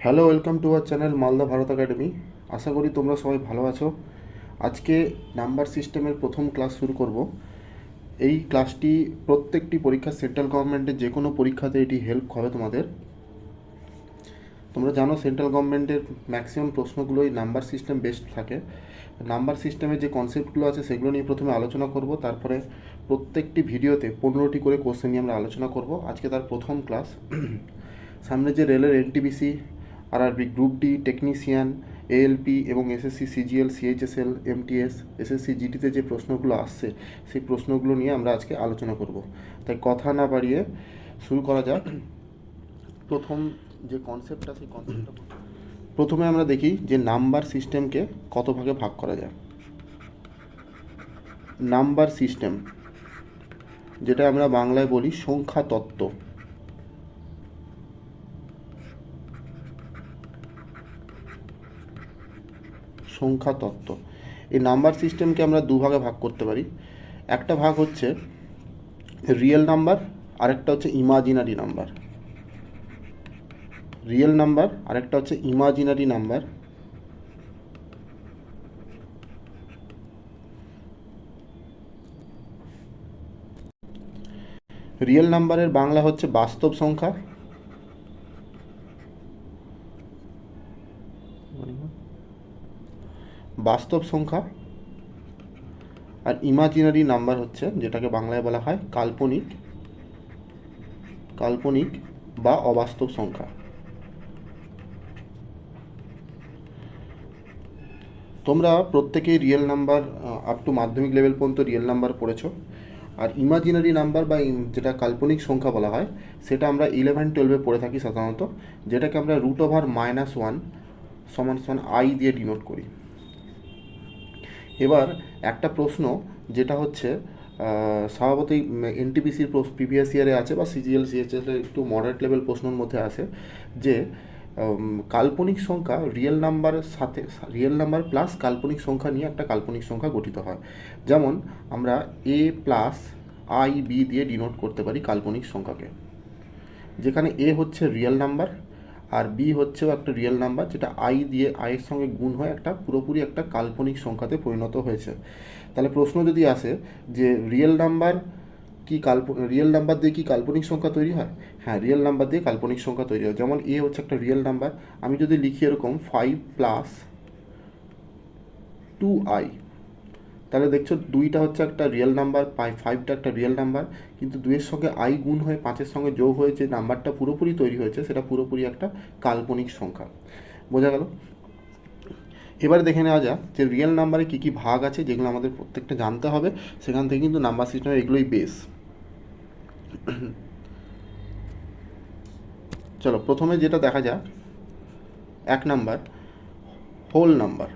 Hello, welcome to our channel Malda Bharat academy. আশা করি তোমরা সবাই ভালো আছো। আজকে নাম্বার সিস্টেমের প্রথম ক্লাস শুরু করব। এই ক্লাসটি প্রত্যেকটি পরীক্ষা, সেন্ট্রাল গভর্নমেন্টের যে কোনো পরীক্ষাতে এটি হেল্প হবে তোমাদের। তোমরা জানো সেন্ট্রাল গভর্নমেন্টের ম্যাক্সিমাম প্রশ্নগুলোই নাম্বার সিস্টেম বেসড থাকে। নাম্বার সিস্টেমে যে কনসেপ্টগুলো আছে সেগুলো নিয়ে প্রথমে আলোচনা করব, তারপরে প্রত্যেকটি ভিডিওতে 15টি করে কোশ্চেন নিয়ে আমরা আলোচনা করব। আজকে তার প্রথম ক্লাস। সামনে যে রেলের NTPC, RRB group D, technician, ALP এবং SSC CGL, CHSL, MTS, SSC জিডিতে যে প্রশ্নগুলো আসছে সেই প্রশ্নগুলো নিয়ে আমরা আজকে আলোচনা করব। তাই কথা না বাড়িয়ে শুরু করা যাক। প্রথম যে কনসেপ্টটা, সেই কনসেপ্টটা প্রথমে আমরা দেখি যে নাম্বার সিস্টেমকে কত ভাগে ভাগ করা যায়। নাম্বার সিস্টেম, যেটা আমরা বাংলায় বলি সংখ্যা তত্ত্ব। সংখ্যা তত্ত্ব, এই নাম্বার সিস্টেমকে আমরা দুভাগে ভাগ করতে পারি। একটা ভাগ হচ্ছে রিয়েল নাম্বার, আরেকটা হচ্ছে ইমাজিনারি নাম্বার। রিয়েল নাম্বার আরেকটা হচ্ছে ইমাজিনারি নাম্বার। রিয়েল নাম্বারের বাংলা হচ্ছে বাস্তব সংখ্যা, বাস্তব সংখ্যা। আর ইমাজিনারি নাম্বার হচ্ছে যেটাকে বাংলায় বলা হয় কাল্পনিক, কাল্পনিক বা অবাস্তব সংখ্যা। তোমরা প্রত্যেকেই রিয়েল নাম্বার আপ টু মাধ্যমিক লেভেল পর্যন্ত রিয়েল নাম্বার পড়েছো। আর ইমাজিনারি নাম্বার বা যেটা কাল্পনিক সংখ্যা বলা হয় সেটা আমরা 11-12-এ পড়ে থাকি সাধারণত, যেটাকে আমরা √(-1) সমান সমান আই দিয়ে ডিনোট করি। এবার একটা প্রশ্ন যেটা হচ্ছে স্বভাবতই এনটিপিসির প্রিভিয়াস ইয়ারে আছে বা সিজিএল সিএইচএস এর একটু মডারেট লেভেল প্রশ্নের মধ্যে আছে যে কাল্পনিক সংখ্যা রিয়েল নাম্বারের সাথে, রিয়েল নাম্বার প্লাস কাল্পনিক সংখ্যা নিয়ে একটা কাল্পনিক সংখ্যা গঠিত হয়। যেমন আমরা এ প্লাস আই বি দিয়ে ডিনোট করতে পারি কাল্পনিক সংখ্যাকে, যেখানে এ হচ্ছে রিয়েল নাম্বার আর বি হচ্ছেও একটা রিয়েল নাম্বার, যেটা আই দিয়ে আইয়ের সঙ্গে গুণ হয়ে একটা পুরোপুরি একটা কাল্পনিক সংখ্যাতে পরিণত হয়েছে। তাহলে প্রশ্ন যদি আসে যে রিয়েল নাম্বার কি রিয়েল নাম্বার দিয়ে কি কাল্পনিক সংখ্যা তৈরি হয়? হ্যাঁ, রিয়েল নাম্বার দিয়ে কাল্পনিক সংখ্যা তৈরি হয়। যেমন এ হচ্ছে একটা রিয়েল নাম্বার, আমি যদি লিখি এরকম 5+2i, তাহলে দেখছো দুইটা হচ্ছে একটা রিয়েল নাম্বার, 5টা একটা রিয়েল নাম্বার, কিন্তু 2-এর সঙ্গে আই গুণ হয়ে 5-এর সঙ্গে যোগ হয়ে যে নাম্বারটা পুরোপুরি তৈরি হয়েছে সেটা পুরোপুরি একটা কাল্পনিক সংখ্যা। বোঝা গেল? এবারে দেখে নেওয়া যাক যে রিয়েল নাম্বারে কী কী ভাগ আছে, যেগুলো আমাদের প্রত্যেকটা জানতে হবে। সেখান থেকে কিন্তু নাম্বার সিস্টেমের এগুলোই বেস। চলো প্রথমে যেটা দেখা যাক, 1 নাম্বার হোল নাম্বার।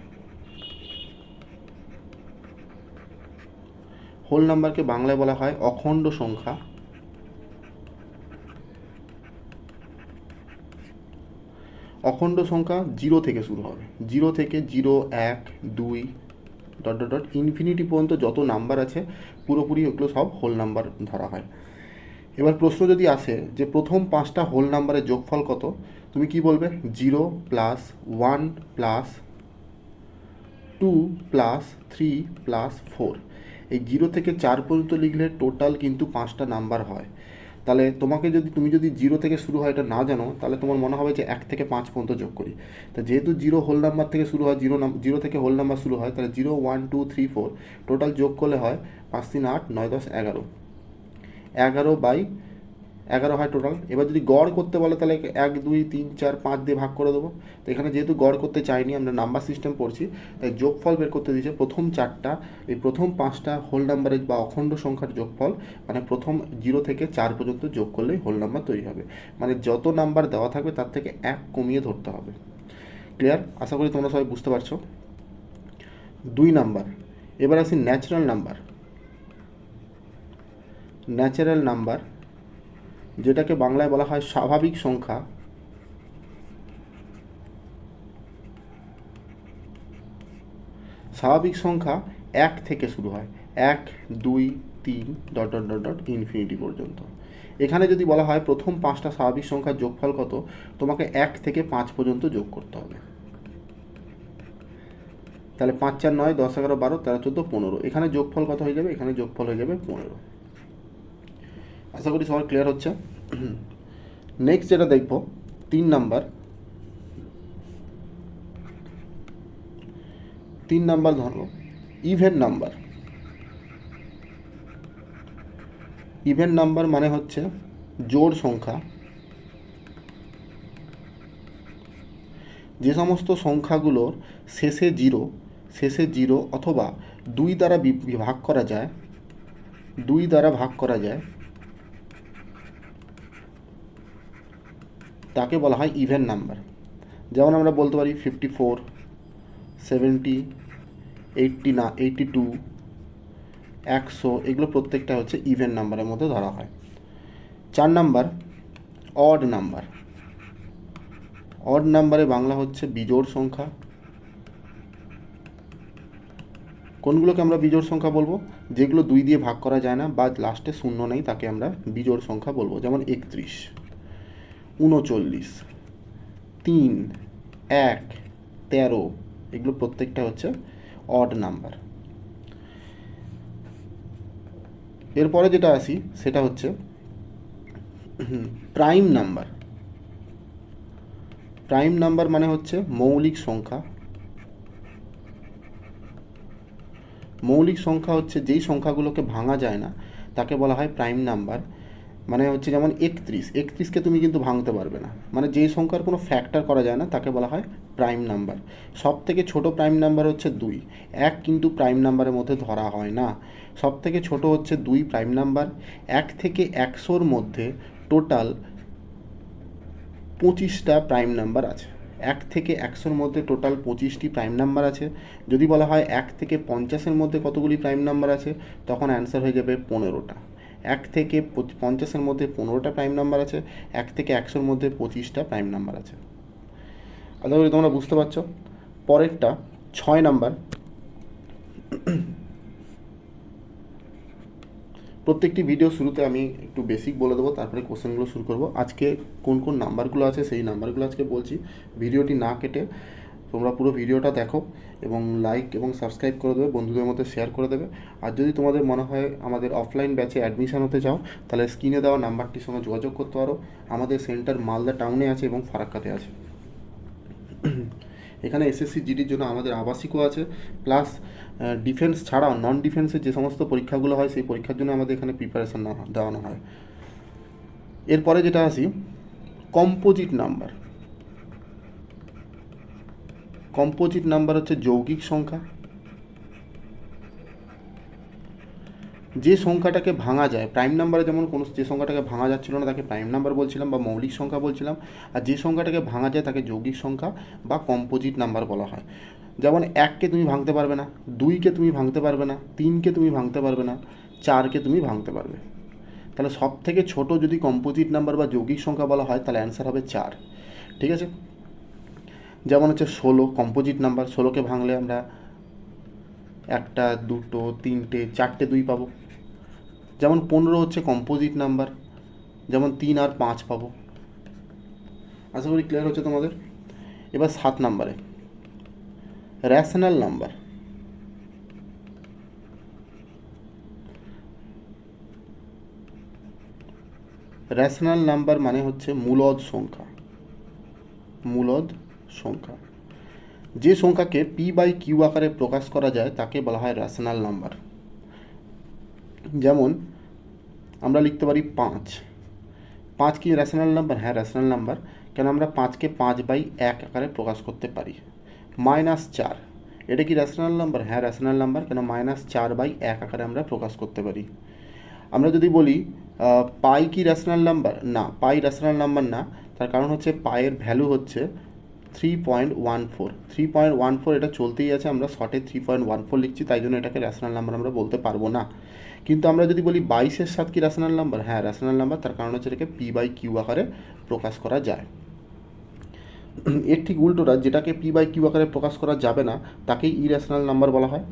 হোল নাম্বারকে বাংলায় বলা হয় অখণ্ড সংখ্যা। অখণ্ড সংখ্যা 0 থেকে শুরু হবে, 0 থেকে 0, 1, 2 ডট ডট ডট ইনফিনিটি পর্যন্ত যত নাম্বার আছে পুরোপুরি ওগুলো সব হোল নাম্বার ধরা হয়। এবার প্রশ্ন যদি আসে যে প্রথম 5টা হোল নাম্বারের যোগফল কত, তুমি কি বলবে? 0 প্লাস 1 প্লাস 2 প্লাস 3 প্লাস 4। এই 0 থেকে 4 পর্যন্ত লিখলে টোটাল কিন্তু 5টা নাম্বার হয়। তাহলে তুমি যদি 0 থেকে শুরু হয় এটা না জানো, তাহলে তোমার মনে হবে যে 1 থেকে 5 পর্যন্ত যোগ করি। তা যেহেতু 0 হোল নাম্বার থেকে শুরু হয়, 0 থেকে হোল নাম্বার শুরু হয়, তাহলে 0, 1, 2, 3, 4 টোটাল যোগ করলে হয় 5, 3, 8, 9, 10, 11। 11/11 হয় টোটাল। এবার যদি গড় করতে বলে তাহলে 1, 2, 3, 4, 5 দিয়ে ভাগ করে দেবো। তো এখানে যেহেতু গড় করতে চাইনি, আমরা নাম্বার সিস্টেম পড়ছি, তাই যোগফল বের করতে দিয়েছে প্রথম 4টা, এই প্রথম 5টা হোল নাম্বারের বা অখণ্ড সংখ্যার যোগফল, মানে প্রথম 0 থেকে 4 পর্যন্ত যোগ করলেই হোল নাম্বার তৈরি হবে। মানে যত নাম্বার দেওয়া থাকবে তার থেকে 1 কমিয়ে ধরতে হবে। ক্লিয়ার? আশা করি তোমরা সবাই বুঝতে পারছো। 2 নাম্বার, এবার আসি ন্যাচারাল নাম্বার। ন্যাচারাল নাম্বার যেটাকে বাংলায় বলা হয় স্বাভাবিক সংখ্যা। স্বাভাবিক সংখ্যা 1 থেকে শুরু হয়, 1, 2, 3 dot dot dot dot infinity পর্যন্ত। এখানে যদি বলা হয় প্রথম 5টা স্বাভাবিক সংখ্যার যোগফল কত, তোমাকে 1 থেকে 5 পর্যন্ত যোগ করতে হবে। তাহলে 5 4 9 10 11 12 13 14 15, এখানে যোগফল কত হয়ে যাবে, এখানে যোগফল হয়ে যাবে 15। আশা করি সবার ক্লিয়ার হচ্ছে। নেক্সট যেটা দেখব 3 নাম্বার। 3 নাম্বার ধরো ইভেন নাম্বার। ইভেন নাম্বার মানে হচ্ছে জোড় সংখ্যা। যে সমস্ত সংখ্যাগুলোর শেষে জিরো অথবা 2 দ্বারা ভাগ করা যায়, 2 দ্বারা ভাগ করা যায়, তাকে বলা হয় ইভেন নাম্বার। যেমন আমরা বলতে পারি 54, 70, 82, 100, এগুলো প্রত্যেকটা হচ্ছে ইভেন নাম্বারের মধ্যে ধরা হয়। 4 নাম্বার অড নাম্বার। অড নাম্বারে বাংলা হচ্ছে বিজোড় সংখ্যা। কোনগুলোকে আমরা বিজোড় সংখ্যা বলবো? যেগুলো 2 দিয়ে ভাগ করা যায় না বা লাস্টে শূন্য নেই তাকে আমরা বিজোড় সংখ্যা বলবো। যেমন 31, 39, 3, 1, 13, এগুলো প্রত্যেকটা হচ্ছে অড নাম্বার। এরপরে যেটা আসি সেটা হচ্ছে প্রাইম নাম্বার। প্রাইম নাম্বার মানে হচ্ছে মৌলিক সংখ্যা। মৌলিক সংখ্যা হচ্ছে যেই সংখ্যাগুলোকে ভাঙা যায় না তাকে বলা হয় প্রাইম নাম্বার। মানে হচ্ছে যেমন 31কে তুমি কিন্তু ভাঙতে পারবে না, মানে যেই সংখ্যার কোনো ফ্যাক্টর করা যায় না তাকে বলা হয় প্রাইম নাম্বার। সব থেকে ছোট প্রাইম নাম্বার হচ্ছে 2, 1 কিন্তু প্রাইম নাম্বারের মধ্যে ধরা হয় না। সব থেকে ছোট হচ্ছে 2 প্রাইম নাম্বার। 1 থেকে 100-র মধ্যে টোটাল 25টা প্রাইম নাম্বার আছে। 1 থেকে 100-র মধ্যে টোটাল 25টি প্রাইম নাম্বার আছে। যদি বলা হয় 1 থেকে 50-এর মধ্যে কতগুলি প্রাইম নাম্বার আছে, তখন অ্যান্সার হয়ে যাবে 15টা। 1 থেকে 50-এর মধ্যে 15টা প্রাইম নাম্বার আছে, 1 থেকে 100-র মধ্যে 25টা প্রাইম নাম্বার আছে। আশা করি তোমরা বুঝতে পারছো। পরেরটা 6 নাম্বার। প্রত্যেকটি ভিডিও শুরুতে আমি একটু বেসিক বলে দেবো, তারপরে কোশ্চেনগুলো শুরু করব। আজকে কোন কোন নাম্বারগুলো আছে সেই নাম্বারগুলো আজকে বলছি। ভিডিওটি না কেটে তোমরা পুরো ভিডিওটা দেখো এবং লাইক এবং সাবস্ক্রাইব করে দেবে, বন্ধুদের মধ্যে শেয়ার করে দেবে। আর যদি তোমাদের মনে হয় আমাদের অফলাইন ব্যাচে অ্যাডমিশন হতে চাও, তাহলে স্ক্রিনে দেওয়া নাম্বারটির সঙ্গে যোগাযোগ করতে পারো। আমাদের সেন্টার মালদা টাউনে আছে এবং ফারাক্কাতে আছে। এখানে এসএসসি জিডির জন্য আমাদের আবাসিকও আছে, প্লাস ডিফেন্স ছাড়াও নন ডিফেন্সের যে সমস্ত পরীক্ষাগুলো হয় সেই পরীক্ষার জন্য আমাদের এখানে প্রিপারেশান দেওয়ানো হয়। এরপরে যেটা আসি কম্পোজিট নাম্বার। কম্পোজিট নাম্বার হচ্ছে যৌগিক সংখ্যা। যে সংখ্যাটাকে ভাঙা যায়, প্রাইম নাম্বারে যেমন যে সংখ্যাটাকে ভাঙা যাচ্ছিল না তাকে প্রাইম নাম্বার বলছিলাম বা মৌলিক সংখ্যা বলছিলাম, আর যে সংখ্যাটাকে ভাঙা যায় তাকে যৌগিক সংখ্যা বা কম্পোজিট নাম্বার বলা হয়। যেমন 1কে তুমি ভাঙতে পারবে না, 2কে তুমি ভাঙতে পারবে না, 3কে তুমি ভাঙতে পারবে না, 4কে তুমি ভাঙতে পারবে। তাহলে সব থেকে ছোট যদি কম্পোজিট নাম্বার বা যৌগিক সংখ্যা বলা হয় তাহলে অ্যান্সার হবে 4। ঠিক আছে। যেমন হচ্ছে 16 কম্পোজিট নাম্বার। 16কে ভাঙলে আমরা 1টা 2টো 3টে 4টে 2 পাবো। যেমন 15 হচ্ছে কম্পোজিট নাম্বার, যেমন 3 আর 5 পাবো। আশা করি ক্লিয়ার হচ্ছে তোমাদের। এবার 7 নাম্বারে র্যাশনাল নাম্বার। র্যাশনাল নাম্বার মানে হচ্ছে মূলদ সংখ্যা। মূলদ সংখ্যা। যে সংখ্যাকে p/q আকারে প্রকাশ করা যায় তাকে বলা হয় র্যাশনাল নাম্বার। যেমন আমরা লিখতে পারি 5। 5 কি র্যাশনাল নাম্বার? হ্যাঁ, র্যাশনাল নাম্বার। কেন আমরা 5কে 5/1 আকারে প্রকাশ করতে পারি। -4, এটা কি র্যাশনাল নাম্বার? হ্যাঁ, র্যাশনাল নাম্বার। কেন -4/1 আকারে আমরা প্রকাশ করতে পারি। আমরা যদি বলি পাই কি র্যাশনাল নাম্বার? না, পাই র্যাশনাল নাম্বার না। তার কারণ হচ্ছে পাইয়ের ভ্যালু হচ্ছে 3.14। 3.14 এটা চলতেই আছে, আমরা শর্টে 3.14 লিখছি, তাই জন্য এটাকে র্যাশনাল নাম্বার আমরা বলতে পারবো না। কিন্তু আমরা যদি বলি 22-এর 7 কি র্যাশনাল নাম্বার? হ্যাঁ, র্যাশনাল নাম্বার। তার কারণ হচ্ছে এটাকে p/q আকারে প্রকাশ করা যায়। এর ঠিক উল্টোটা, যেটাকে p/q আকারে প্রকাশ করা যাবে না তাকেই ইর্যাশনাল নাম্বার বলা হয়।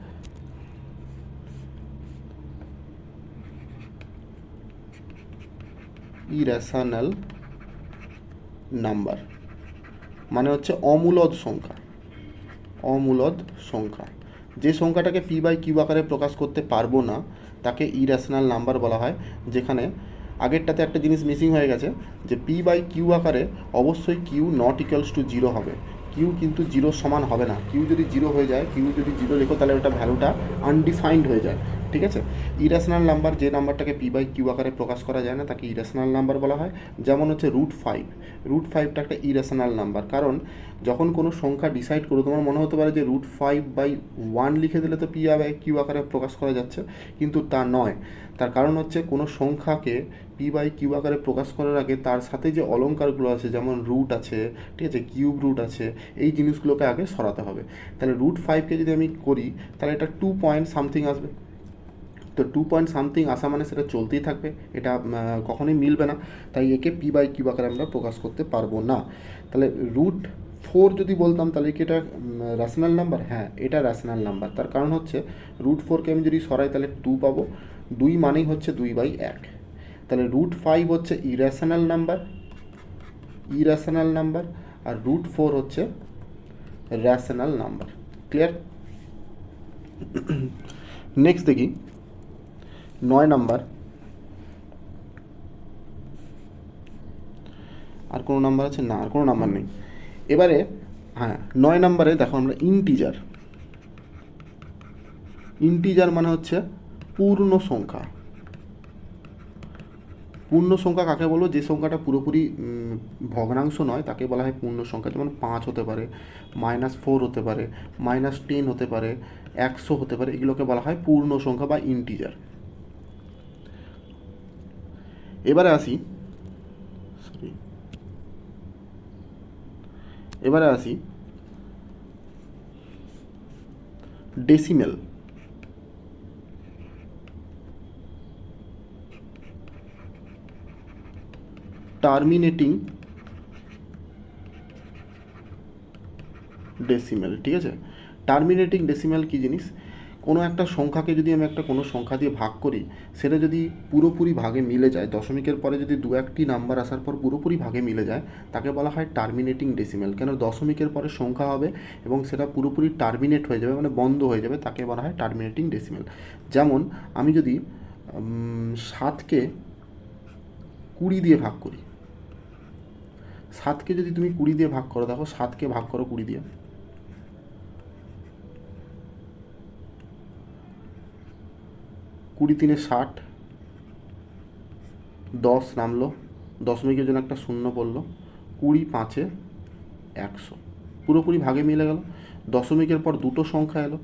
ইরেশনাল নাম্বার মানে হচ্ছে অমূলদ সংখ্যা। অমূলদ সংখ্যা, যে সংখ্যাটাকে পি বাই কিউ আকারে প্রকাশ করতে পারবো না তাকে ইরেশনাল নাম্বার বলা হয়। যেখানে আগেরটাতে একটা জিনিস মিসিং হয়ে গেছে, যে পি বাই কিউ আকারে অবশ্যই Q not equals to zero হবে। কিউ কিন্তু জিরোর সমান হবে না। কিউ যদি জিরো হয়ে যায়, কিউ যদি জিরো লেখো, তাহলে ওটা ভ্যালুটা আনডিফাইন্ড হয়ে যায়। ঠিক আছে, ইরেশনাল নাম্বার যে নাম্বারটাকে পি বাই কিউ আকারে প্রকাশ করা যায় না তাকে ইরেশনাল নাম্বার বলা হয়। যেমন হচ্ছে √5। √5টা একটা ইরেশনাল নাম্বার, কারণ যখন কোনো সংখ্যা ডিসাইড করো, তোমার মনে হতে পারে যে √5/1 লিখে দিলে তো পি বাই কিউ আকারে প্রকাশ করা যাচ্ছে, কিন্তু তা নয়। তার কারণ হচ্ছে কোনো সংখ্যাকে পি বাই কিউ আকারে প্রকাশ করার আগে তার সাথে যে অলঙ্কারগুলো আছে, যেমন রুট আছে, ঠিক আছে, কিউব রুট আছে, এই জিনিসগুলোকে আগে সরাতে হবে। তাহলে √5কে যদি আমি করি, তাহলে এটা 2 পয়েন্ট সামথিং আসবে। তো 2 পয়েন্ট সামথিং আসা মানে সেটা চলতেই থাকবে, এটা কখনোই মিলবে না। তাই একে পি বাই কিউ আকারে আমরা প্রকাশ করতে পারবো না। তাহলে √4 যদি বলতাম, তাহলে কি এটা র্যাশনাল নাম্বার? হ্যাঁ, এটা র্যাশনাল নাম্বার। তার কারণ হচ্ছে √4কে আমি যদি সরাই তাহলে 2 পাবো। 2 মানেই হচ্ছে 2/1। তাহলে √5 হচ্ছে ইরেশনাল নাম্বার, ইরেশনাল নাম্বার, আর √4 হচ্ছে র্যাশনাল নাম্বার। ক্লিয়ার? নেক্সট দেখি 9 নাম্বার। আর কোনো নাম্বার আছে? না, আর কোনো নাম্বার নেই। এবারে হ্যাঁ, 9 নাম্বারে দেখো আমরা ইন্টিজার। ইন্টিজার মানে হচ্ছে পূর্ণ সংখ্যা। পূর্ণ সংখ্যা কাকে বলবো? যে সংখ্যাটা পুরোপুরি ভগ্নাংশ নয় তাকে বলা হয় পূর্ণ সংখ্যা। যেমন 5 হতে পারে, -4 হতে পারে, -10 হতে পারে, 100 হতে পারে, এগুলোকে বলা হয় পূর্ণ সংখ্যা বা ইন্টিজার। এবারে আসি ডেসিমেল। Terminating decimal. ঠিক আছে, টার্মিনেটিং ডেসিমেল কী জিনিস? কোনো একটা সংখ্যাকে যদি আমি কোনো সংখ্যা দিয়ে ভাগ করি, সেটা যদি পুরোপুরি ভাগে মিলে যায়, দশমিকের পরে যদি 2-1টি নাম্বার আসার পর পুরোপুরি ভাগে মিলে যায়, তাকে বলা হয় টার্মিনেটিং ডেসিমেল। কেন? দশমিকের পরে সংখ্যা হবে এবং সেটা পুরোপুরি টার্মিনেট হয়ে যাবে, মানে বন্ধ হয়ে যাবে, তাকে বলা হয় টার্মিনেটিং ডেসিমেল। যেমন আমি যদি 7কে 20 দিয়ে ভাগ করি, 7কে যদি তুমি 20 দিয়ে ভাগ করো, দেখো 7কে ভাগ করো 20 দিয়ে, 20 × 3 = 60, 10 নামলো, দশমিকের জন্য একটা শূন্য পড়লো, 20 × 5 = 100, পুরোপুরি ভাগে মিলে গেল। দশমিকের পর দুটো সংখ্যা এলো,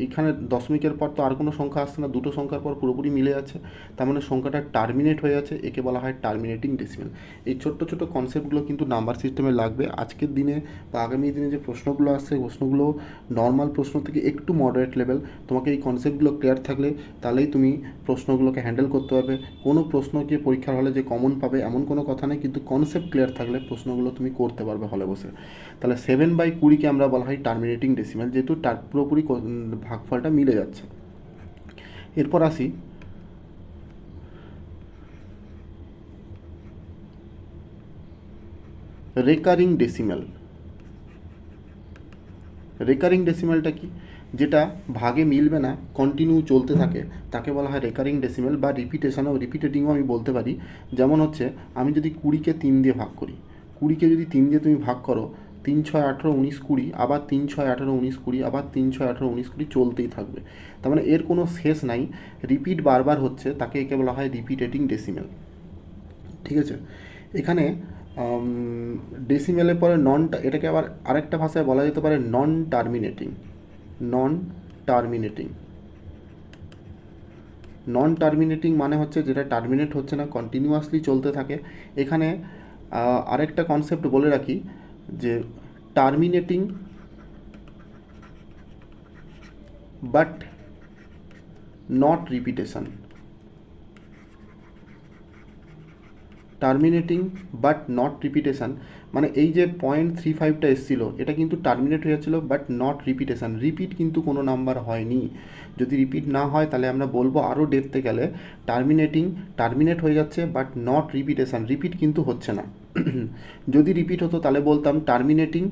এখানে দশমিকের পর তো আর কোনো সংখ্যা আসছে না, দুটো সংখ্যার পর পুরোপুরি মিলে যাচ্ছে, তার মানে সংখ্যাটা টার্মিনেট হয়ে যাচ্ছে, একে বলা হয় টার্মিনেটিং ডেসিমেল। এই ছোট্ট ছোটো কনসেপ্টগুলো কিন্তু নাম্বার সিস্টেমে লাগবে। আজকের দিনে বা আগামী দিনে যে প্রশ্নগুলো আসছে, প্রশ্নগুলো নর্মাল প্রশ্ন থেকে একটু মডারেট লেভেল। তোমাকে এই কনসেপ্টগুলো ক্লিয়ার থাকলে তাহলেই তুমি প্রশ্নগুলোকে হ্যান্ডেল করতে পারবে। কোনো প্রশ্নকে পরীক্ষার হলে যে কমন পাবে এমন কোনো কথা নেই, কিন্তু কনসেপ্ট ক্লিয়ার থাকলে প্রশ্নগুলো তুমি করতে পারবে হলে বসে। তাহলে 7/20কে আমরা বলা হয় টার্মিনেটিং ডেসিমেল, যেহেতু পুরোপুরি ভাগফলটা মিলে যাচ্ছে। এরপর আসি রেকারিং ডেসিমেল। রেকারিং ডেসিমেলটা কি? যেটা ভাগে মিলবে না, কন্টিনিউ চলতে থাকে, তাকে বলা হয় রেকারিং ডেসিমেল বা রিপিটেটিংও আমি বলতে পারি। যেমন হচ্ছে আমি যদি 20কে 3 দিয়ে ভাগ করি, 20কে যদি 3 দিয়ে তুমি ভাগ করো, 3 × 6 = 18, 19, 20, আবার 3 × 6 = 18, 19, 20, আবার 3 × 6 = 18, 19, 20 চলতেই থাকবে। তার মানে এর কোনো শেষ নাই, রিপিট বারবার হচ্ছে, তাকে একে বলা হয় রিপিটেটিং ডেসিমেল। ঠিক আছে, এখানে ডেসিমেলের পরে এটাকে আবার আরেকটা ভাষায় বলা যেতে পারে নন টার্মিনেটিং। নন টার্মিনেটিং মানে হচ্ছে যেটা টার্মিনেট হচ্ছে না, কন্টিনিউয়াসলি চলতে থাকে। এখানে আরেকটা কনসেপ্ট বলে রাখি, যে terminating but not repetition. Terminating but not repetition, মানে এই যে 0.35টা এসেছিলো এটা কিন্তু টার্মিনেট হয়ে যাচ্ছিলো বাট নট রিপিটেশান, রিপিট কিন্তু কোনো নাম্বার হয়নি। যদি রিপিট না হয় তাহলে আমরা বলবো আরও ডেপথে গেলে টার্মিনেট হয়ে যাচ্ছে বাট নট রিপিটেশান, রিপিট কিন্তু হচ্ছে না। যদি রিপিট হতো তাহলে বলতাম টার্মিনেটিং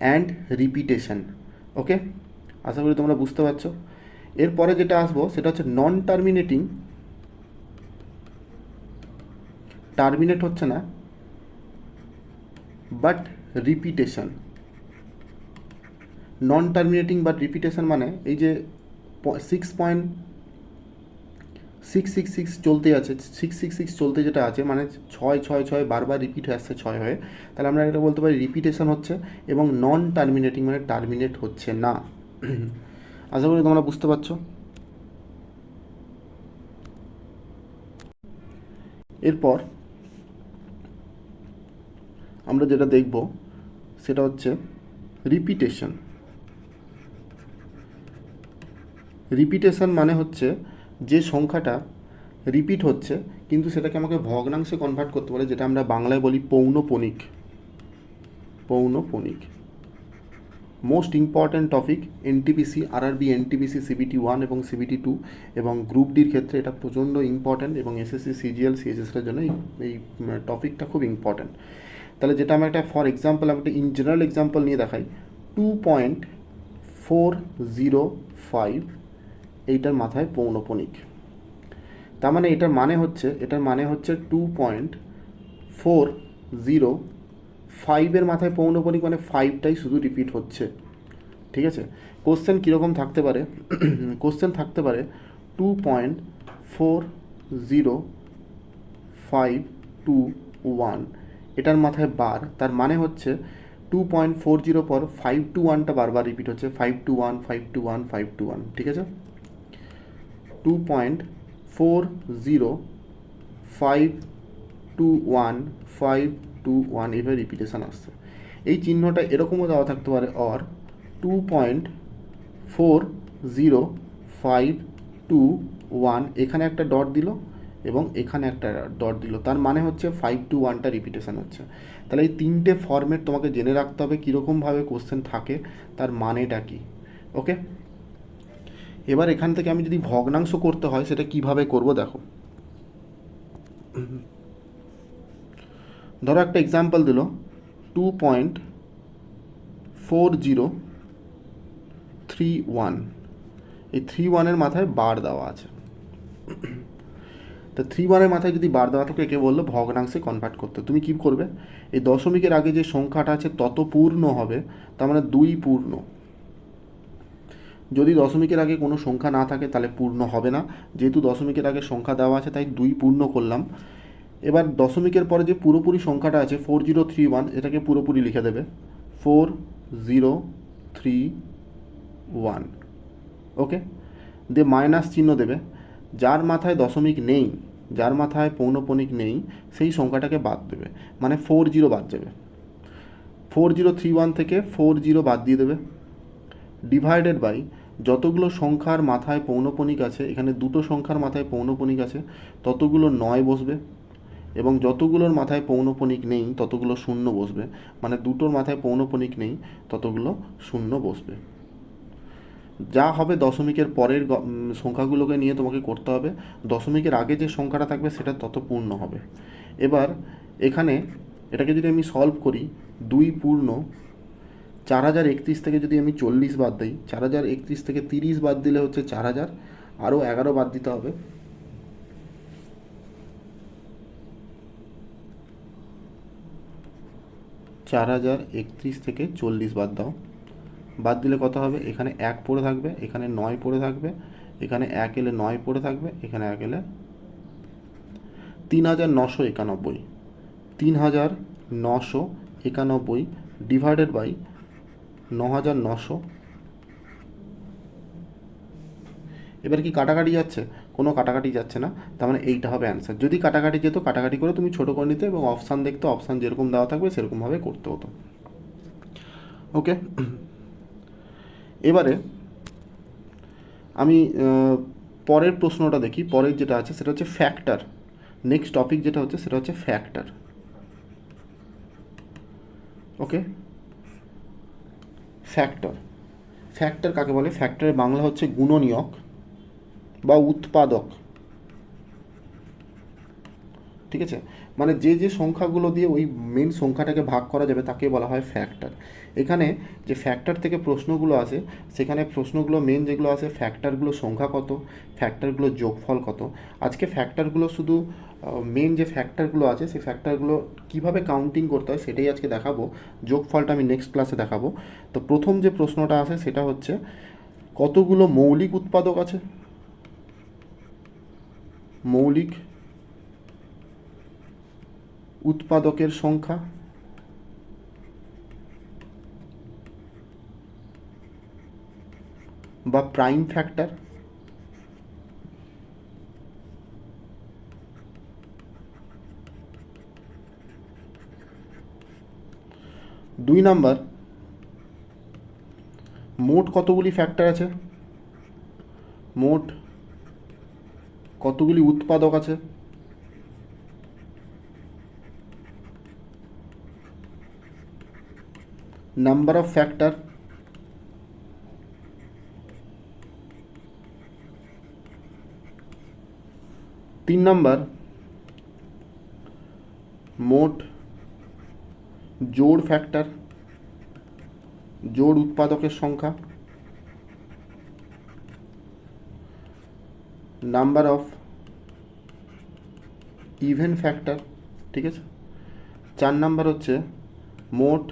অ্যান্ড রিপিটেশান। ওকে, আশা করি তোমরা বুঝতে পারছো। এরপরে যেটা আসবো সেটা হচ্ছে নন টার্মিনেটিং, টার্মিনেট হচ্ছে না but repetition. Non terminating but repetition মানে এই যে 6.666 চলতে আছে, 666 চলতে যেটা আছে মানে 666 বারবার রিপিট হয়ে আসছে 6 হয়ে, তাহলে আমরা এটা বলতে পারি রিপিটেশন হচ্ছে, এবং নন টার্মিনেটিং মানে টার্মিনেট হচ্ছে না। আশা করি তোমরা বুঝতে পারছো। এরপর আমরা যেটা দেখব সেটা হচ্ছে রিপিটেশন। রিপিটেশন মানে হচ্ছে যে সংখ্যাটা রিপিট হচ্ছে কিন্তু সেটাকে আমাকে ভগ্নাংশে কনভার্ট করতে পারে, যেটা আমরা বাংলায় বলি পৌনঃপুনিক। পৌনঃপুনিক most important topic NTPC, RRB, NTPC, CBT 1 এবং সিবিটি 2 এবং গ্রুপ ডির ক্ষেত্রে এটা প্রচণ্ড ইম্পর্ট্যান্ট, এবং এসএসসি, সিজিএল, সিএইচএসের জন্য এই টপিকটা খুব ইম্পর্ট্যান্ট। তাহলে যেটা আমি একটা ফর এক্সাম্পল, আমি একটা ইন জেনারেল এক্সাম্পল নিয়ে দেখাই। 2.405 এইটার মাথায় পৌনঃপুনিক, তার মানে এটার মানে হচ্ছে 2.405 মাথায় পৌনঃপুনিক, মানে 5টাই শুধু রিপিট হচ্ছে। ঠিক আছে, কোশ্চেন কীরকম থাকতে পারে? কোশ্চেন থাকতে পারে 2.40521 এটার মাথায় বার, তার মানে হচ্ছে 2.40 পর 521টা বারবার রিপিট হচ্ছে, 521 521 521। ঠিক আছে, 2.40521 521 এইভাবে রিপিটেশান আসছে। এই চিহ্নটা এরকমও দেওয়া থাকতে পারে, অর 2.40521 এখানে একটা ডট দিল এবং এখানে একটা ডট দিল, তার মানে হচ্ছে 521টা রিপিটেশান হচ্ছে। তাহলে এই তিনটে ফরম্যাট তোমাকে জেনে রাখতে হবে কীরকমভাবে কোশ্চেন থাকে, তার মানেটা কী। ওকে, এবার এখান থেকে আমি যদি ভগ্নাংশ করতে হয় সেটা কিভাবে করব দেখো। ধরো একটা এক্সাম্পল দিল 2.4031, এই 31 মাথায় বার দেওয়া আছে। তো 31 মাথায় যদি বার দেওয়া থাকে একে বললো ভগ্নাংশে কনভার্ট করতে। তুমি কি করবে, এই দশমিকের আগে যে সংখ্যাটা আছে তত পূর্ণ হবে, তার মানে 2 পূর্ণ। যদি দশমিকের আগে কোনো সংখ্যা না থাকে তাহলে পূর্ণ হবে না, যেহেতু দশমিকের আগে সংখ্যা দেওয়া আছে তাই 2 পূর্ণ করলাম। এবার দশমিকের পরে যে পুরোপুরি সংখ্যাটা আছে 4031, এটাকে পুরোপুরি লিখে দেবে 4031। ওকে, দিয়ে মাইনাস চিহ্ন দেবে, যার মাথায় দশমিক নেই, যার মাথায় পৌনঃপুনিক নেই সেই সংখ্যাটাকে বাদ দেবে, মানে 40 বাদ যাবে। 4031 থেকে 40 বাদ দিয়ে দেবে, ডিভাইডেড বাই যতগুলো সংখ্যার মাথায় পৌনঃপুনিক আছে, এখানে দুটো সংখ্যার মাথায় পৌনঃপুনিক আছে ততগুলো 9 বসবে, এবং যতগুলোর মাথায় পৌনঃপুনিক নেই ততগুলো 0 বসবে, মানে দুটোর মাথায় পৌনঃপুনিক নেই ততগুলো 0 বসবে। যা হবে দশমিকের পরের সংখ্যাগুলোকে নিয়ে তোমাকে করতে হবে, দশমিকের আগে যে সংখ্যাটা থাকবে সেটা তত পূর্ণ হবে। এবার এখানে এটাকে যদি আমি সলভ করি, 2 পূর্ণ 4031 থেকে যদি আমি 40 বাদ দিই, 4031 থেকে 30 বাদ দিলে হচ্ছে 4000, আরও 11 বাদ দিতে হবে, 4031 থেকে 40 বাদ দাও, বাদ দিলে কত হবে, এখানে 1 পড়ে থাকবে, এখানে 9 পড়ে থাকবে, এখানে 1 এলে 9 পড়ে থাকবে, এখানে 1 এলে 3991, 3991 ডিভাইডেড বাই 9900। এবার কি কাটাকাটি যাচ্ছে? কোনো কাটাকাটি যাচ্ছে না, তার মানে এইটা হবে অ্যান্সার। যদি কাটাকাটি যেত কাটাকাটি করে তুমি ছোটো করে নিতে এবং অপশান দেখতে, অপশান যেরকম দেওয়া থাকবে সেরকমভাবে করতে হতো। ওকে, এবারে আমি পরের প্রশ্নটা দেখি। পরের যেটা আছে সেটা হচ্ছে ফ্যাক্টর। নেক্সট টপিক যেটা হচ্ছে সেটা হচ্ছে ফ্যাক্টর। ওকে, ফ্যাক্টর। ফ্যাক্টর কাকে বলে? ফ্যাক্টরের বাংলা হচ্ছে গুণনীয়ক বা উৎপাদক। ঠিক আছে, মানে যে যে সংখ্যাগুলো দিয়ে ওই মেন সংখ্যাটাকে ভাগ করা যাবে তাকে বলা হয় ফ্যাক্টর। এখানে যে ফ্যাক্টর থেকে প্রশ্নগুলো আসে, সেখানে প্রশ্নগুলো মেন যেগুলো আছে, ফ্যাক্টরগুলো সংখ্যা কত, ফ্যাক্টরগুলো যোগফল কত। আজকে ফ্যাক্টরগুলো শুধু মেন যে ফ্যাক্টরগুলো আছে সেই ফ্যাক্টরগুলো কীভাবে কাউন্টিং করতে হয় সেটাই আজকে দেখাবো। যোগফলটা আমি নেক্সট ক্লাসে দেখাবো। তো প্রথম যে প্রশ্নটা আসে সেটা হচ্ছে কতগুলো মৌলিক উৎপাদক আছে? মৌলিক উৎপাদকের সংখ্যা বা প্রাইম ফ্যাক্টর। দুই নাম্বার, মোট কতগুলি ফ্যাক্টর আছে? মোট কতগুলি উৎপাদক আছে? Number of factor. তিন নাম্বার, মোট জোড় ফ্যাক্টর, জোড় উৎপাদকের সংখ্যা। Number of even factor. ঠিক আছে। চার নাম্বার হচ্ছে মোট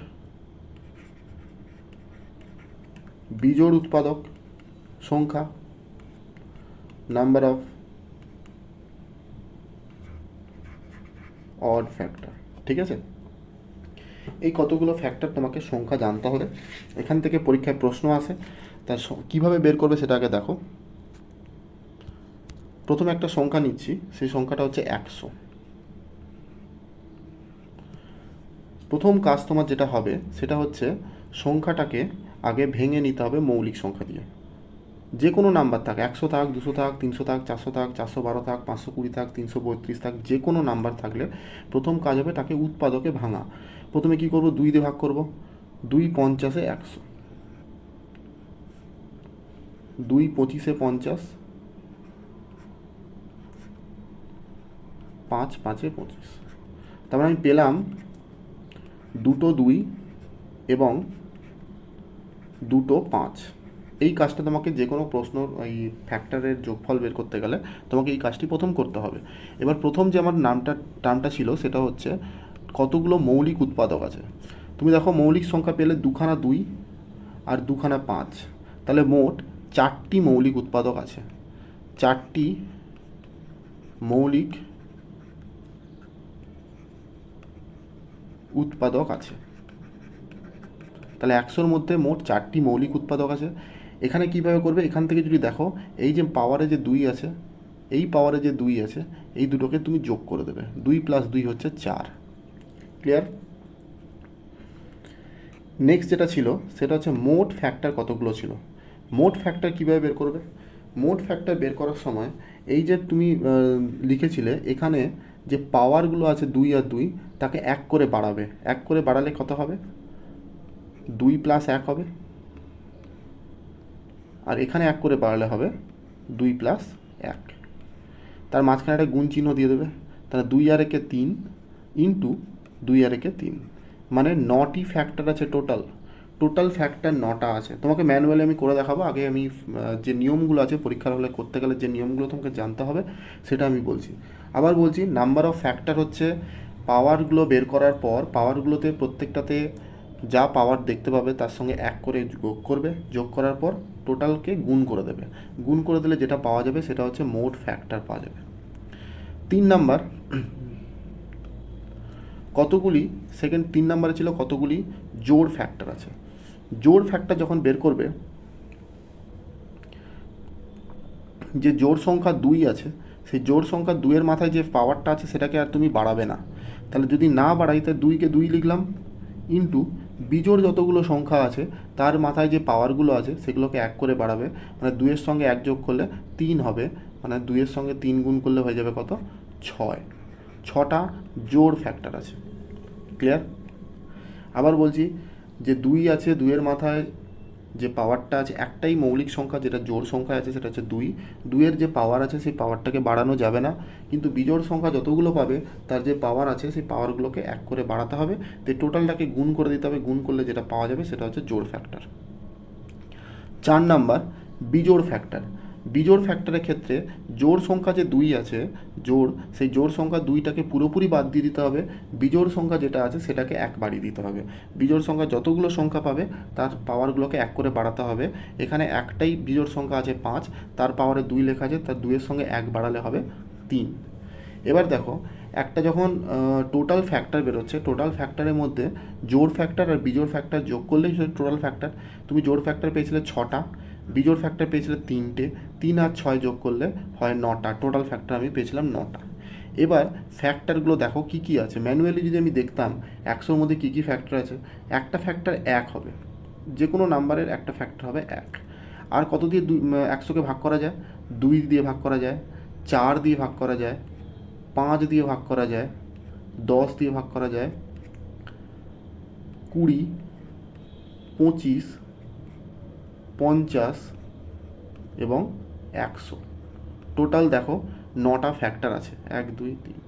বিজোড় উৎপাদক সংখ্যা। Number of odd factor. ঠিক আছে, এই কতগুলো ফ্যাক্টর তোমাকে সংখ্যা জানতে হবে। এখান থেকে পরীক্ষায় প্রশ্ন আসে, তার কীভাবে বের করবে সেটা আগে দেখো। প্রথমে একটা সংখ্যা নিচ্ছি, সেই সংখ্যাটা হচ্ছে 100। প্রথম কাজ তোমার যেটা হবে সেটা হচ্ছে সংখ্যাটাকে আগে ভেঙে নিতে হবে মৌলিক সংখ্যা দিয়ে। যে কোনো নাম্বার থাক, 100 থাক, 200 থাক, 300 থাক, 400 থাক, 412 থাক, 520 থাক, 332 থাক, যে কোনো নাম্বার থাকলে প্রথম কাজ হবে তাকে উৎপাদকে ভাঙা। প্রথমে কি করব? 2 দিয়ে ভাগ করব। 2 50-এ 100, 2 25-এ 50, 5 5-এ 25। তারপরে আমি পেলাম দুটো 2 এবং দুটো 5। এই কাজটা তোমাকে যে কোনো প্রশ্ন এই ফ্যাক্টরের যোগফল বের করতে গেলে তোমাকে এই কাজটি প্রথম করতে হবে। এবার প্রথম যে আমার টার্মটা ছিল সেটা হচ্ছে কতগুলো মৌলিক উৎপাদক আছে। তুমি দেখো মৌলিক সংখ্যা পেলে দুখানা 2 আর দুখানা 5, তাহলে মোট 4টি মৌলিক উৎপাদক আছে। 4টি মৌলিক উৎপাদক আছে। তাহলে 100-র মধ্যে মোট 4টি মৌলিক উৎপাদক আছে। এখানে কীভাবে করবে? এখান থেকে যদি দেখো এই যে পাওয়ারে যে 2 আছে, এই পাওয়ারে যে 2 আছে, এই দুটোকে তুমি যোগ করে দেবে। 2 + 2 হচ্ছে 4। ক্লিয়ার? নেক্সট যেটা ছিল সেটা হচ্ছে মোট ফ্যাক্টর কতগুলো ছিল। মোট ফ্যাক্টর কীভাবে বের করবে? মোট ফ্যাক্টর বের করার সময় এই যে তুমি লিখেছিলে এখানে যে পাওয়ারগুলো আছে 2 আর 2, তাকে 1 করে বাড়াবে। 1 করে বাড়ালে কত হবে? 2 + 1 হবে। আর এখানে 1 করে বাড়ালে হবে 2 + 1। তার মাঝখানে একটা গুণ চিহ্ন দিয়ে দেবে। তাহলে 2 আর 1-এ 3 ইন্টু 2 আর 1-এ 3, মানে 9টি ফ্যাক্টর আছে টোটাল ফ্যাক্টর 9টা আছে। তোমাকে ম্যানুয়ালি আমি করে দেখাবো। আগে আমি যে নিয়মগুলো আছে পরীক্ষার হলে করতে গেলে যে নিয়মগুলো তোমাকে জানতে হবে সেটা আমি বলছি। আবার বলছি, নাম্বার অফ ফ্যাক্টর হচ্ছে পাওয়ারগুলো বের করার পর পাওয়ারগুলোতে প্রত্যেকটাতে যা পাওয়ার দেখতে পাবে তার সঙ্গে 1 করে যোগ করবে। যোগ করার পর টোটালকে গুণ করে দেবে। গুণ করে দিলে যেটা পাওয়া যাবে সেটা হচ্ছে মোট ফ্যাক্টর পাওয়া যাবে। 3 নাম্বার, কতগুলি সেকেন্ড 3 নাম্বারে ছিল কতগুলি জোড় ফ্যাক্টর আছে। জোড় ফ্যাক্টর যখন বের করবে, যে জোড় সংখ্যা 2 আছে সেই জোড় সংখ্যা 2-এর মাথায় যে পাওয়ারটা আছে সেটাকে আর তুমি বাড়াবে না। তাহলে যদি না বাড়াই তাহলে 2-কে 2 লিখলাম ইন্টু বিজোড় যতগুলো সংখ্যা আছে তার মাথায় যে পাওয়ারগুলো আছে সেগুলোকে 1 করে বাড়াবে। মানে 2-এর সঙ্গে 1 যোগ করলে 3 হবে, মানে 2-এর সঙ্গে 3 গুণ করলে হয়ে যাবে কত? 6। 6টা জোড় ফ্যাক্টর আছে। ক্লিয়ার? আবার বলছি যে 2 আছে, 2-এর মাথায় যে পাওয়ারটা আছে, একটাই মৌলিক সংখ্যা যেটা জোড় সংখ্যা আছে সেটা হচ্ছে 2। 2-এর যে পাওয়ার আছে সেই পাওয়ারটাকে বাড়ানো যাবে না, কিন্তু বিজোড় সংখ্যা যতগুলো পাবে তার যে পাওয়ার আছে সেই পাওয়ারগুলোকে 1 করে বাড়াতে হবে, তো টোটালটাকে গুণ করে দিতে হবে, গুণ করলে যেটা পাওয়া যাবে সেটা হচ্ছে জোড় ফ্যাক্টর। 4 নাম্বার বিজোড় ফ্যাক্টর। বিজোড় ফ্যাক্টরের ক্ষেত্রে জোড় সংখ্যা যে 2 আছে জোড়, সেই জোড় সংখ্যা 2টাকে পুরোপুরি বাদ দিয়ে দিতে হবে, বিজোড় সংখ্যা যেটা আছে সেটাকে 1 বাড়িয়ে দিতে হবে। বিজোড় সংখ্যা যতগুলো সংখ্যা পাবে তার পাওয়ারগুলোকে 1 করে বাড়াতে হবে। এখানে একটাই বিজোড় সংখ্যা আছে 5, তার পাওয়ারে 2 লেখা আছে, তার 2-এর সঙ্গে 1 বাড়ালে হবে 3। এবার দেখো একটা যখন টোটাল ফ্যাক্টর বেরোচ্ছে, টোটাল ফ্যাক্টরের মধ্যে জোড় ফ্যাক্টর আর বিজোড় ফ্যাক্টর যোগ করলেই টোটাল ফ্যাক্টর। তুমি জোড় ফ্যাক্টর পেয়েছিলে 6টা, বিজোড় ফ্যাক্টর পেয়েছিলে 3টে, 3 আর 6 যোগ করলে হয় 9টা, টোটাল ফ্যাক্টর আমি পেয়েছিলাম 9টা। এবার ফ্যাক্টরগুলো দেখো কী কী আছে। ম্যানুয়ালি যদি আমি দেখতাম 100-র মধ্যে কী কী ফ্যাক্টর আছে, একটা ফ্যাক্টর 1 হবে, যে কোনো নাম্বারের একটা ফ্যাক্টর হবে 1। আর কত দিয়ে 100কে ভাগ করা যায়? 2 দিয়ে ভাগ করা যায়, 4 দিয়ে ভাগ করা যায়, 5 দিয়ে ভাগ করা যায়, 10 দিয়ে ভাগ করা যায়, 20, 25, 50 এবং 100। টোটাল দেখো 9টা ফ্যাক্টর আছে, 1 2 3।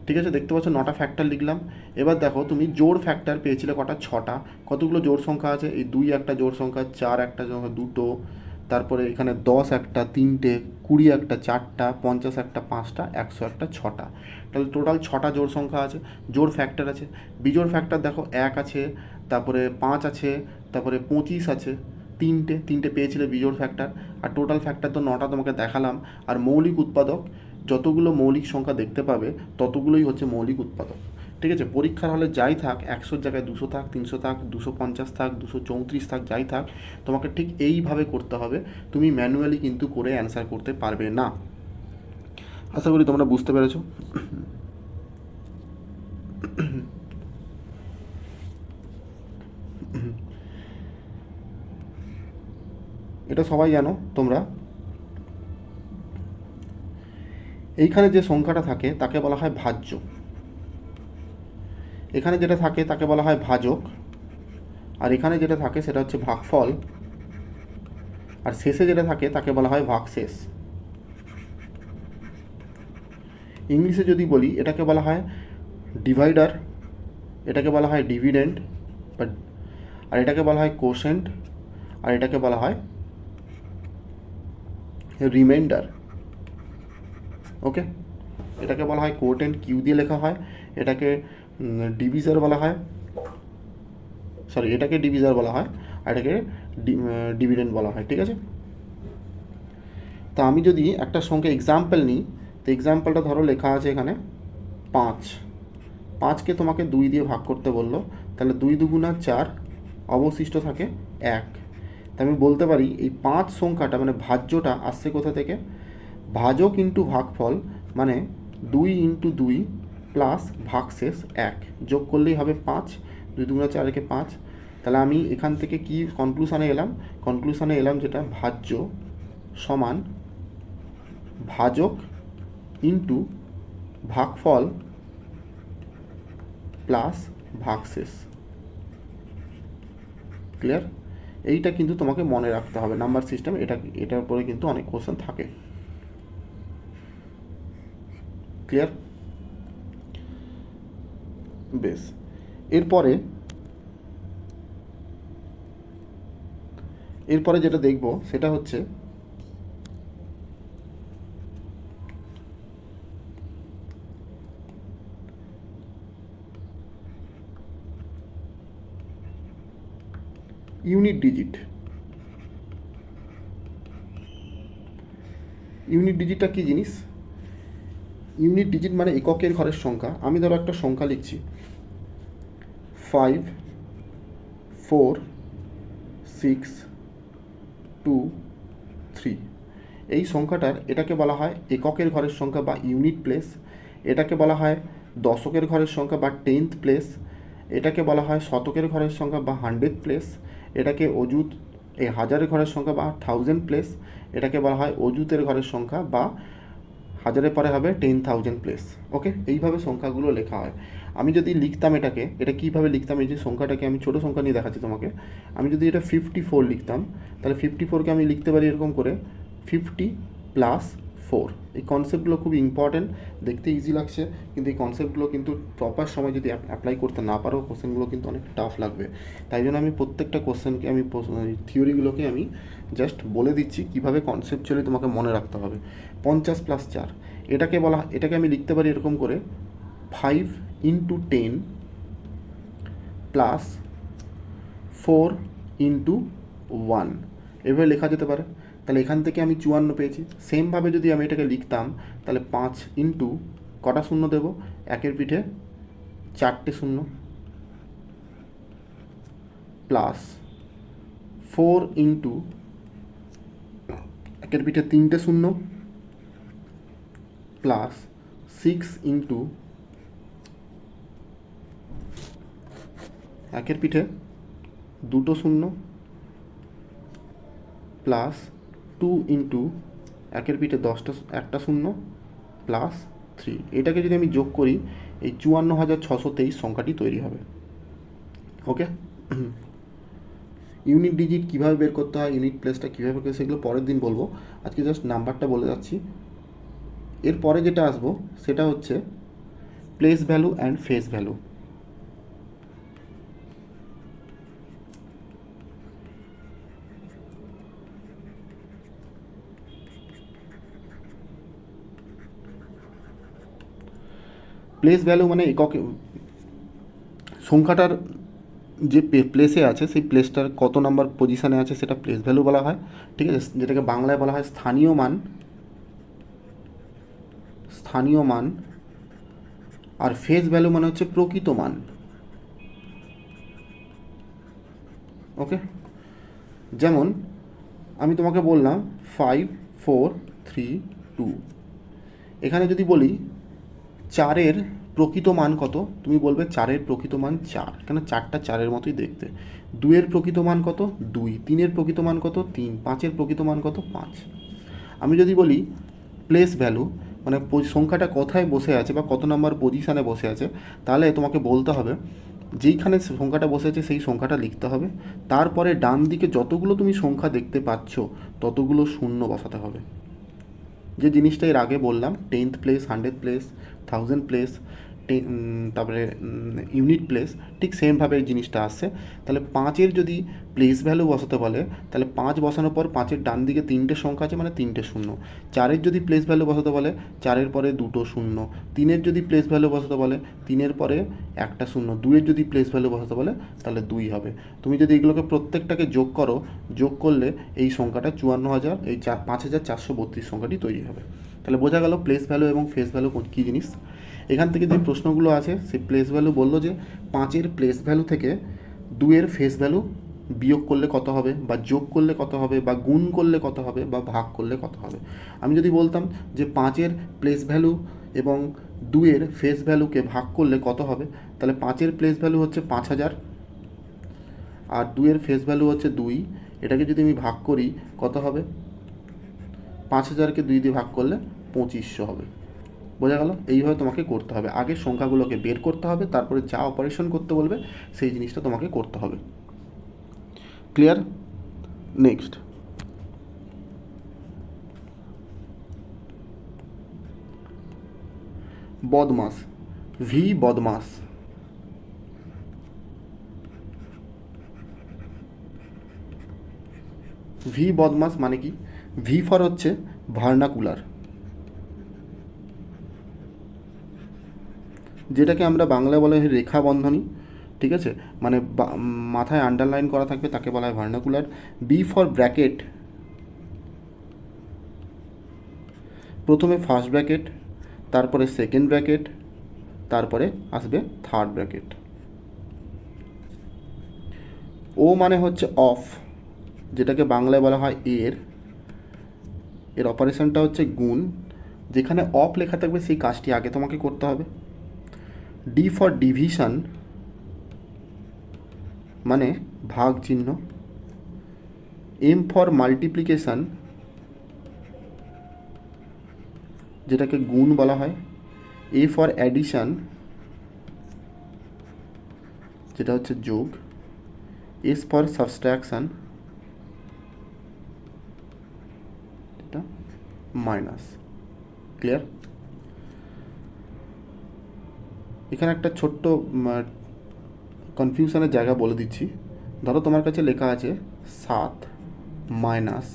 ঠিক আছে, দেখতে পাচ্ছ 9টা ফ্যাক্টর লিখলাম। এবার দেখো তুমি জোড় ফ্যাক্টর পেয়েছিলে কটা? 6টা। কতগুলো জোড় সংখ্যা আছে? এই 2 একটা জোড় সংখ্যা, 4 একটা সংখ্যা, 2টো, তারপরে এখানে 10 একটা 3টে, 20 একটা 4টা, 50 একটা 5টা, 100 একটা 6টা। তাহলে টোটাল 6টা জোড় সংখ্যা আছে, জোড় ফ্যাক্টর আছে। বিজোড় ফ্যাক্টর দেখো 1 আছে, তারপরে 5 আছে, তারপরে 25 আছে, 3টে পেয়েছিলে বিজোড় ফ্যাক্টর। আর টোটাল ফ্যাক্টর তো 9টা তোমাকে দেখালাম। আর মৌলিক উৎপাদক যতগুলো মৌলিক সংখ্যা দেখতে পাবে ততগুলোই হচ্ছে মৌলিক উৎপাদক। ঠিক আছে, পরীক্ষার হলে যাই থাক, 100-র জায়গায় 200 থাক, 300 থাক, 250 থাক, 234 থাক, যাই থাক, তোমাকে ঠিক এইভাবে করতে হবে। তুমি ম্যানুয়ালি কিন্তু করে অ্যান্সার করতে পারবে না। আশা করি তোমরা বুঝতে পেরেছো। এটা সবাই জানো তোমরা। এইখানে যে সংখ্যাটা থাকে তাকে বলা হয় ভাজ্য, এখানে যেটা থাকে তাকে বলা হয় ভাজক, আর এখানে যেটা থাকে সেটা হচ্ছে ভাগফল, আর শেষে যেটা থাকে তাকে বলা হয় ভাগশেষ। ইংলিশে যদি বলি এটাকে বলা হয় ডিভাইডার, এটাকে বলা হয় ডিভিডেন্ড, আর এটাকে বলা হয় কোশেন্ট, আর এটাকে বলা হয় রিমাইন্ডার। ওকে, এটাকে বলা হয় কোট অ্যান্ড কিউ দিয়ে লেখা হয়, এটাকে ডিভিজার বলা হয়, এটাকে ডিভিজার বলা হয়, আর এটাকে ডিভিডেন্ড বলা হয়। ঠিক আছে, তা আমি যদি একটা সংখ্যা এক্সাম্পল নিই, তো এক্সাম্পলটা ধরো লেখা আছে এখানে 5। 5কে তোমাকে 2 দিয়ে ভাগ করতে বললো, তাহলে 2 2 4, অবশিষ্ট থাকে 1। তা আমি বলতে পারি এই 5 সংখ্যাটা মানে ভাজ্যটা আসছে কোথা থেকে? ভাজক ইন্টু ভাগফল মানে 2 ইন্টু 2 প্লাস ভাগশেষ 1 যোগ করলেই হবে 5। 2 2 4 5। তাহলে আমি এখান থেকে কি কনক্লুশনে এলাম? কনক্লুশনে এলাম যেটা ভাজ্য সমান ভাজক ইন্টু ভাগফল প্লাস ভাগশেষ। ক্লিয়ার? এইটা কিন্তু তোমাকে মনে রাখতে হবে, নাম্বার সিস্টেম এটার উপরে কিন্তু অনেক কোশ্চেন থাকে। ক্লিয়ার? বেশ, এরপরে যেটা দেখব সেটা হচ্ছে ইউনিট ডিজিট। ইউনিট ডিজিটটা কী জিনিস? ইউনিট ডিজিট মানে এককের ঘরের সংখ্যা। আমি ধরো একটা সংখ্যা লিখছি 5 4 6 2 3। এই সংখ্যাটার এটাকে বলা হয় এককের ঘরের সংখ্যা বা ইউনিট প্লেস, এটাকে বলা হয় দশকের ঘরের সংখ্যা বা 10th প্লেস, এটাকে বলা হয় শতকের ঘরের সংখ্যা বা 100th প্লেস, এটাকে অযুত হাজারের ঘরের সংখ্যা বা 1000 প্লেস, এটাকে বলা হয় অযুতের ঘরের সংখ্যা বা হাজারের পরে হবে 10,000 প্লেস। ওকে, এইভাবে সংখ্যাগুলো লেখা হয়। আমি যদি লিখতাম এটাকে, এটা কীভাবে লিখতাম, এই যে সংখ্যাটাকে আমি ছোটো সংখ্যা নিয়ে দেখাচ্ছি তোমাকে। আমি যদি এটা 54 লিখতাম, তাহলে 54কে আমি লিখতে পারি এরকম করে 50 + 4। এই কনসেপ্টগুলো খুব ইম্পর্ট্যান্ট, দেখতে ইজি লাগছে, কিন্তু এই কনসেপ্টগুলো কিন্তু প্রপার সময় যদি অ্যাপ্লাই করতে না পারো, কোশ্চেনগুলো কিন্তু অনেক টাফ লাগবে। তাই জন্য আমি প্রত্যেকটা কোশ্চেনকে আমি থিওরিগুলোকে আমি জাস্ট বলে দিচ্ছি কীভাবে কনসেপচুয়ালি তোমাকে মনে রাখতে হবে। 50 + 4 এটাকে আমি লিখতে পারি এরকম করে 5 × 10 + 4 × 1, এভাবে লেখা যেতে পারে। তাহলে এখান থেকে আমি 54 পেয়েছি। সেমভাবে যদি আমি এটাকে লিখতাম, তাহলে 5 ইন্টু কটা শূন্য দেব, একের পিঠে 4টে শূন্য, প্লাস 4 ইন্টু একের পিঠে 3টে শূন্য, প্লাস 6 ইন্টু একের পিঠে 2টো শূন্য, প্লাস 2 ইন্টু একের পিঠে 1টা শূন্য, প্লাস 3। এটাকে যদি আমি যোগ করি, এই 54,623 সংখ্যাটি তৈরি হবে। ওকে, ইউনিট ডিজিট কীভাবে বের করতে হয়, ইউনিট প্লেসটা কীভাবে করে, সেগুলো পরের দিন বলবো। আজকে জাস্ট নাম্বারটা বলে যাচ্ছি। এরপরে যেটা আসবো সেটা হচ্ছে place value and face value. Place value মানে একক সংখ্যাটার যে প্লেসে আছে সেই প্লেসটার কত নাম্বার পজিশানে আছে সেটা প্লেস ভ্যালু বলা হয়। ঠিক আছে, যেটাকে বাংলায় বলা হয় স্থানীয় মান। আর ফেস ভ্যালু মানে হচ্ছে প্রকৃত মান। ওকে, যেমন আমি তোমাকে বললাম 5 4 3 2, এখানে যদি বলি 4-এর প্রকৃত মান কত, তুমি বলবে 4-এর প্রকৃত মান 4, কেন 4টা 4-এর মতোই দেখতে। 2-এর প্রকৃত মান কত 2, 3-এর প্রকৃত মান কত 3, 5-এর প্রকৃত মান কত 5। আমি যদি বলি প্লেস ভ্যালু মানে সংখ্যাটা কোথায় বসে আছে বা কত নাম্বার পজিশানে বসে আছে, তাহলে তোমাকে বলতে হবে যেইখানে সংখ্যাটা বসে আছে সেই সংখ্যাটা লিখতে হবে। তারপরে ডান দিকে যতগুলো তুমি সংখ্যা দেখতে পাচ্ছ ততগুলো শূন্য বসাতে হবে। যে জিনিসটা এর আগে বললাম, 10th place, 100th place, 1000 place, তারপরে ইউনিট প্লেস, ঠিক সেমভাবে এই জিনিসটা আসছে। তাহলে 5-এর যদি প্লেস ভ্যালু বসাতে বলে, তাহলে 5 বসানোর পর 5-এর ডান দিকে 3টে সংখ্যা আছে মানে 3টে শূন্য। 4-এর যদি প্লেস ভ্যালু বসাতে বলে, 4-এর পরে 2টো শূন্য। 3-এর যদি প্লেস ভ্যালু বসাতে বলে, 3-এর পরে 1টা শূন্য। 2-এর যদি প্লেস ভ্যালু বসাতে বলে, তাহলে 2 হবে। তুমি যদি এগুলোকে প্রত্যেকটাকে যোগ করো, যোগ করলে এই সংখ্যাটা 54,000 এই 5,432 সংখ্যাটি তৈরি হবে। তাহলে বোঝা গেল প্লেস ভ্যালু এবং ফেস ভ্যালু কী জিনিস। এখান থেকে যে প্রশ্নগুলো আছে সেই প্লেস ভ্যালু বললো যে 5-এর প্লেস ভ্যালু থেকে 2-এর ফেস ভ্যালু বিয়োগ করলে কত হবে, বা যোগ করলে কত হবে, বা গুণ করলে কত হবে, বা ভাগ করলে কত হবে। আমি যদি বলতাম যে 5-এর প্লেস ভ্যালু এবং 2-এর ফেস ভ্যালুকে ভাগ করলে কত হবে, তাহলে 5-এর প্লেস ভ্যালু হচ্ছে 5,000 আর 2-এর ফেস ভ্যালু হচ্ছে 2। এটাকে যদি আমি ভাগ করি কত হবে, 5,000কে 2 দিয়ে ভাগ করলে 2500 হবে। বোঝা গেল? এইভাবে তোমাকে করতে হবে। আগে সংখ্যাগুলোকে বের করতে হবে, তারপরে যা অপারেশন করতে বলবে সেই জিনিসটা তোমাকে করতে হবে। ক্লিয়ার? নেক্সট, বদমাস। ভি বদমাস। ভি বদমাস মানে কি? ভি ফর হচ্ছে ভার্নাকুলার, যেটাকে আমরা বাংলায় বলা হয় রেখা বন্ধনী। ঠিক আছে, মানে মাথায় আন্ডারলাইন করা থাকবে, তাকে বলা হয় ভার্নাকুলার। বি ফর ব্র্যাকেট, প্রথমে ফার্স্ট ব্র্যাকেট, তারপরে সেকেন্ড ব্র্যাকেট, তারপরে আসবে থার্ড ব্র্যাকেট। ও মানে হচ্ছে অফ, যেটাকে বাংলায় বলা হয় এর অপারেশনটা হচ্ছে গুণ। যেখানে অফ লেখা থাকবে সেই কাজটি আগে তোমাকে করতে হবে। ডি ফর ডিভিশন, মানে ভাগ চিহ্ন। এম ফর মাল্টিপ্লিকেশান, যেটাকে গুণ বলা হয়, এ ফর অ্যাডিশন যেটা হচ্ছে যোগ, এস ফর সাবস্ট্রাকশন এটা মাইনাস। ক্লিয়ার? এখানে একটা ছোট্ট কনফিউশনের জায়গা বলে দিচ্ছি। ধরো তোমার কাছে লেখা আছে 7 মাইনাস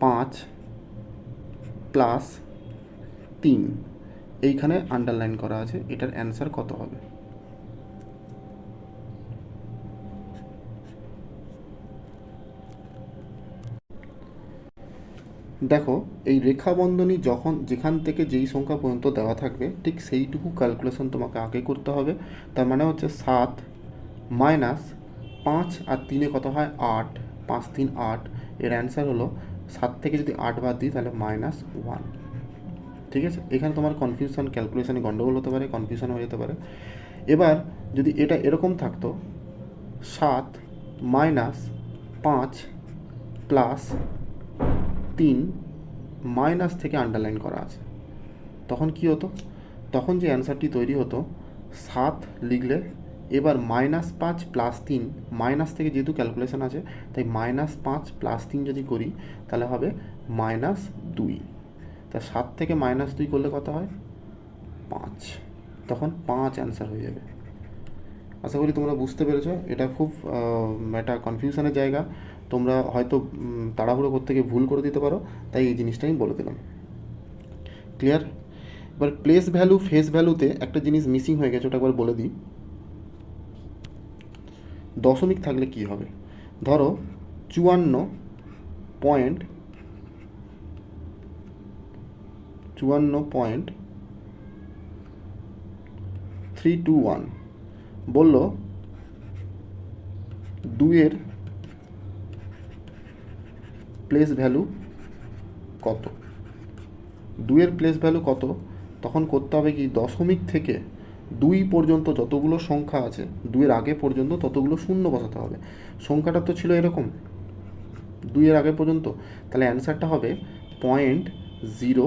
5 প্লাস 3, এইখানে আন্ডারলাইন করা আছে, এটার অ্যান্সার কত হবে? দেখো, এই রেখা বন্ধনী যেখান থেকে যেই সংখ্যা পর্যন্ত দেওয়া থাকবে ঠিক সেইটুকু ক্যালকুলেশন তোমাকে আগে করতে হবে। তার মানে হচ্ছে 7 মাইনাস 5 আর 3 কত হয় 8, 5 3 8, এর অ্যান্সার হলো 7 থেকে যদি 8 বাদ দিই তাহলে -1। ঠিক আছে, এখানে তোমার কনফিউশন ক্যালকুলেশনে গন্ডগোল হতে পারে, কনফিউশন হয়ে যেতে পারে। এবার যদি এটা এরকম থাকতো 7 মাইনাস 5 প্লাস 3 মাইনাস থেকে আন্ডারলাইন করা আছে, তখন কি হতো? তখন যে অ্যান্সারটি তৈরি হতো 7 লিখলে এবার -5 প্লাস 3, মাইনাস থেকে যেহেতু ক্যালকুলেশন আছে তাই -5 প্লাস 3 যদি করি তাহলে হবে -2। তা 7 থেকে -2 করলে কত হয়? 5। তখন 5 অ্যান্সার হয়ে যাবে। আশা করি তোমরা বুঝতে পেরেছো। এটা খুব একটা কনফিউশনের জায়গা, তোমরা হয়তো তাড়াহুড়ো করতে গিয়ে ভুল করে দিতে পারো, তাই এই জিনিসটা আমি বলে দিলাম। ক্লিয়ার? এবার প্লেস ভ্যালু ফেস ভ্যালুতে একটা জিনিস মিসিং হয়ে গেছে, ওটা একবার বলে দিই। দশমিক থাকলে কি হবে? ধরো 54.321 বলল 2-এর প্লেস ভ্যালু কত? 2-এর প্লেস ভ্যালু কত? তখন করতে হবে কি, দশমিক থেকে 2 পর্যন্ত যতগুলো সংখ্যা আছে, 2-এর আগে পর্যন্ত ততগুলো শূন্য বসাতে হবে। সংখ্যাটা তো ছিল এরকম 2-এর আগে পর্যন্ত, তাহলে অ্যান্সারটা হবে 0.02।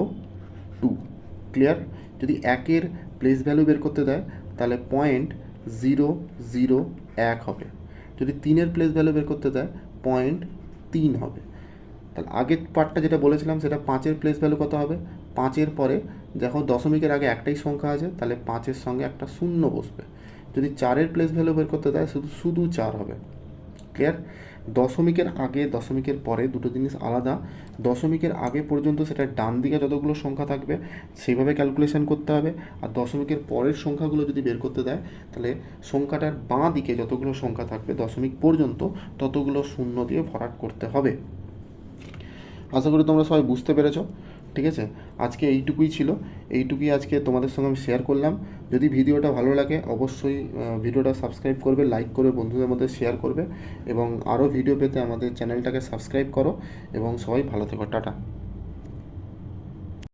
ক্লিয়ার? যদি 1-এর প্লেস ভ্যালু বের করতে দেয় তাহলে 0.001 হবে। যদি 3-এর প্লেস ভ্যালু বের করতে দেয় 0.3 হবে। তাহলে আগের পার্টটা যেটা বলেছিলাম সেটা 5-এর প্লেস ভ্যালু কত হবে? 5-এর পরে দেখো দশমিকের আগে একটাই সংখ্যা আছে, তাহলে 5-এর সঙ্গে একটা শূন্য বসবে। যদি 4-এর প্লেস ভ্যালু বের করতে দেয় শুধু 4 হবে। ক্লিয়ার? দশমিকের আগে দশমিকের পরে দুটো জিনিস আলাদা। দশমিকের আগে পর্যন্ত সেটা ডান দিকে যতগুলো সংখ্যা থাকবে সেইভাবে ক্যালকুলেশন করতে হবে, আর দশমিকের পরের সংখ্যাগুলো যদি বের করতে দেয় তাহলে সংখ্যাটার বাঁ দিকে যতগুলো সংখ্যা থাকবে দশমিক পর্যন্ত ততগুলো শূন্য দিয়ে ভরাট করতে হবে। আশা করি তোমরা সবাই বুঝতে পেরেছো। ঠিক আছে, আজকে এইটুকুই ছিল, এইটুকুই আজকে তোমাদের সঙ্গে আমি শেয়ার করলাম। যদি ভিডিওটা ভালো লাগে অবশ্যই ভিডিওটা সাবস্ক্রাইব করবে, লাইক করবে, বন্ধুদের মধ্যে শেয়ার করবে, এবং আরও ভিডিও পেতে আমাদের চ্যানেলটাকে সাবস্ক্রাইব করো, এবং সবাই ভালো থেকো। টাটা।